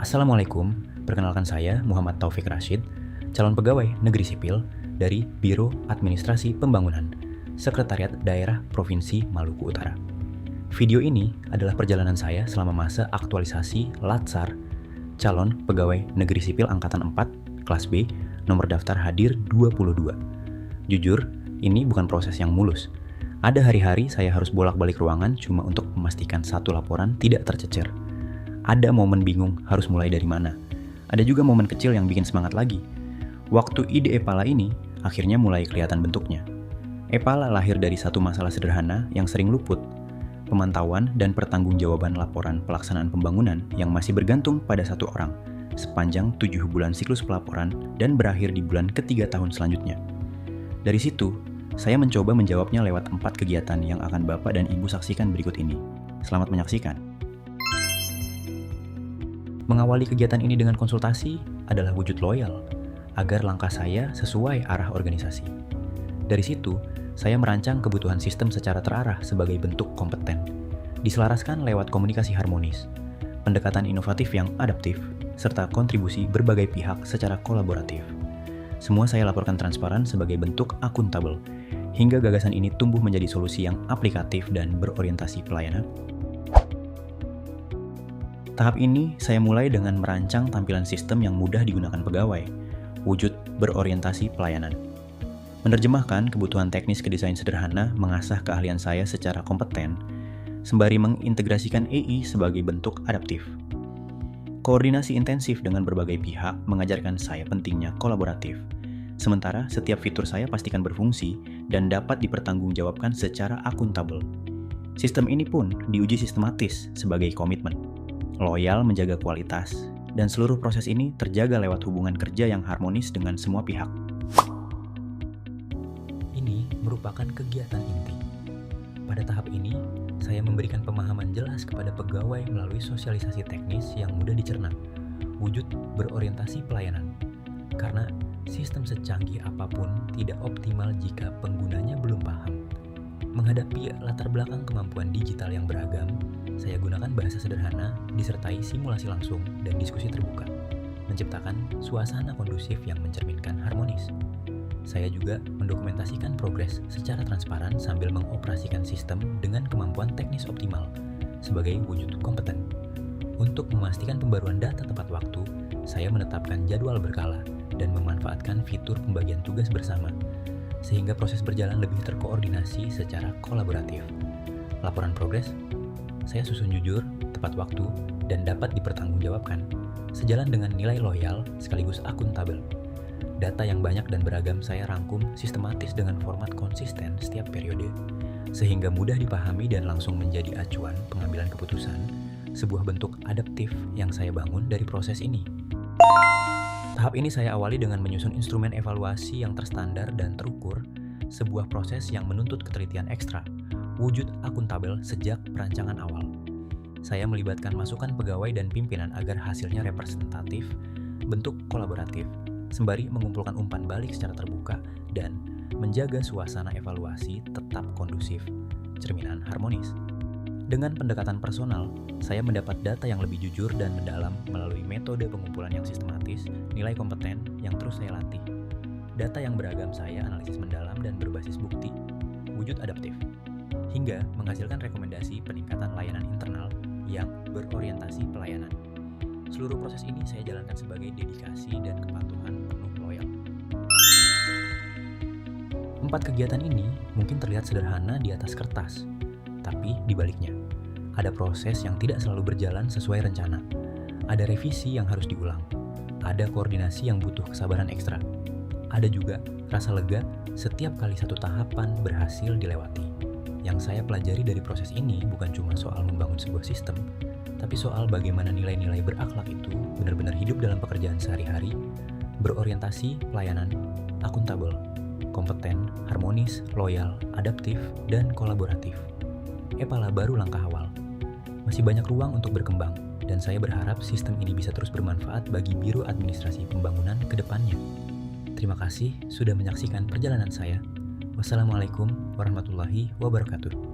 Assalamualaikum, perkenalkan saya Muhammad Taufik Rashid, calon pegawai negeri sipil dari Biro Administrasi Pembangunan, Sekretariat Daerah Provinsi Maluku Utara. Video ini adalah perjalanan saya selama masa aktualisasi Latsar, calon pegawai negeri sipil Angkatan 4, kelas B, nomor daftar hadir 22. Jujur, ini bukan proses yang mulus. Ada hari-hari saya harus bolak-balik ruangan cuma untuk memastikan satu laporan tidak tercecer. Ada momen bingung harus mulai dari mana. Ada juga momen kecil yang bikin semangat lagi. Waktu ide Epala ini akhirnya mulai kelihatan bentuknya. Epala lahir dari satu masalah sederhana yang sering luput. Pemantauan dan pertanggungjawaban laporan pelaksanaan pembangunan yang masih bergantung pada satu orang sepanjang 7 bulan siklus pelaporan dan berakhir di bulan ketiga tahun selanjutnya. Dari situ, saya mencoba menjawabnya lewat 4 kegiatan yang akan Bapak dan Ibu saksikan berikut ini. Selamat menyaksikan. Mengawali kegiatan ini dengan konsultasi adalah wujud loyal, agar langkah saya sesuai arah organisasi. Dari situ, saya merancang kebutuhan sistem secara terarah sebagai bentuk kompeten, diselaraskan lewat komunikasi harmonis, pendekatan inovatif yang adaptif, serta kontribusi berbagai pihak secara kolaboratif. Semua saya laporkan transparan sebagai bentuk akuntabel, hingga gagasan ini tumbuh menjadi solusi yang aplikatif dan berorientasi pelayanan. Tahap ini saya mulai dengan merancang tampilan sistem yang mudah digunakan pegawai, wujud berorientasi pelayanan. Menerjemahkan kebutuhan teknis ke desain sederhana mengasah keahlian saya secara kompeten, sembari mengintegrasikan AI sebagai bentuk adaptif. Koordinasi intensif dengan berbagai pihak mengajarkan saya pentingnya kolaboratif, sementara setiap fitur saya pastikan berfungsi dan dapat dipertanggungjawabkan secara akuntabel. Sistem ini pun diuji sistematis sebagai komitmen. Loyal menjaga kualitas, dan seluruh proses ini terjaga lewat hubungan kerja yang harmonis dengan semua pihak. Ini merupakan kegiatan inti. Pada tahap ini, saya memberikan pemahaman jelas kepada pegawai melalui sosialisasi teknis yang mudah dicerna, wujud berorientasi pelayanan. Karena sistem secanggih apapun tidak optimal jika penggunanya belum paham. Menghadapi latar belakang kemampuan digital yang beragam, saya gunakan bahasa sederhana disertai simulasi langsung dan diskusi terbuka, menciptakan suasana kondusif yang mencerminkan harmonis. Saya juga mendokumentasikan progres secara transparan sambil mengoperasikan sistem dengan kemampuan teknis optimal sebagai wujud kompeten. Untuk memastikan pembaruan data tepat waktu, saya menetapkan jadwal berkala dan memanfaatkan fitur pembagian tugas bersama, sehingga proses berjalan lebih terkoordinasi secara kolaboratif. Laporan progres saya susun jujur, tepat waktu, dan dapat dipertanggungjawabkan, sejalan dengan nilai loyal sekaligus akuntabel. Data yang banyak dan beragam saya rangkum sistematis dengan format konsisten setiap periode, sehingga mudah dipahami dan langsung menjadi acuan pengambilan keputusan, sebuah bentuk adaptif yang saya bangun dari proses ini. Tahap ini saya awali dengan menyusun instrumen evaluasi yang terstandar dan terukur, sebuah proses yang menuntut ketelitian ekstra, wujud akuntabel sejak perancangan awal. Saya melibatkan masukan pegawai dan pimpinan agar hasilnya representatif, bentuk kolaboratif, sembari mengumpulkan umpan balik secara terbuka dan menjaga suasana evaluasi tetap kondusif, cerminan harmonis. Dengan pendekatan personal, saya mendapat data yang lebih jujur dan mendalam melalui metode pengumpulan yang sistematis, nilai kompeten yang terus saya latih. Data yang beragam saya analisis mendalam dan berbasis bukti, wujud adaptif, hingga menghasilkan rekomendasi peningkatan layanan internal yang berorientasi pelayanan. Seluruh proses ini saya jalankan sebagai dedikasi dan kepatuhan penuh loyal. 4 kegiatan ini mungkin terlihat sederhana di atas kertas, tapi di baliknya, ada proses yang tidak selalu berjalan sesuai rencana. Ada revisi yang harus diulang, ada koordinasi yang butuh kesabaran ekstra. Ada juga rasa lega setiap kali satu tahapan berhasil dilewati. Yang saya pelajari dari proses ini bukan cuma soal membangun sebuah sistem, tapi soal bagaimana nilai-nilai berakhlak itu benar-benar hidup dalam pekerjaan sehari-hari, berorientasi pelayanan, akuntabel, kompeten, harmonis, loyal, adaptif, dan kolaboratif. Epala baru langkah awal. Masih banyak ruang untuk berkembang, dan saya berharap sistem ini bisa terus bermanfaat bagi Biro Administrasi Pembangunan ke depannya. Terima kasih sudah menyaksikan perjalanan saya. Wassalamualaikum warahmatullahi wabarakatuh.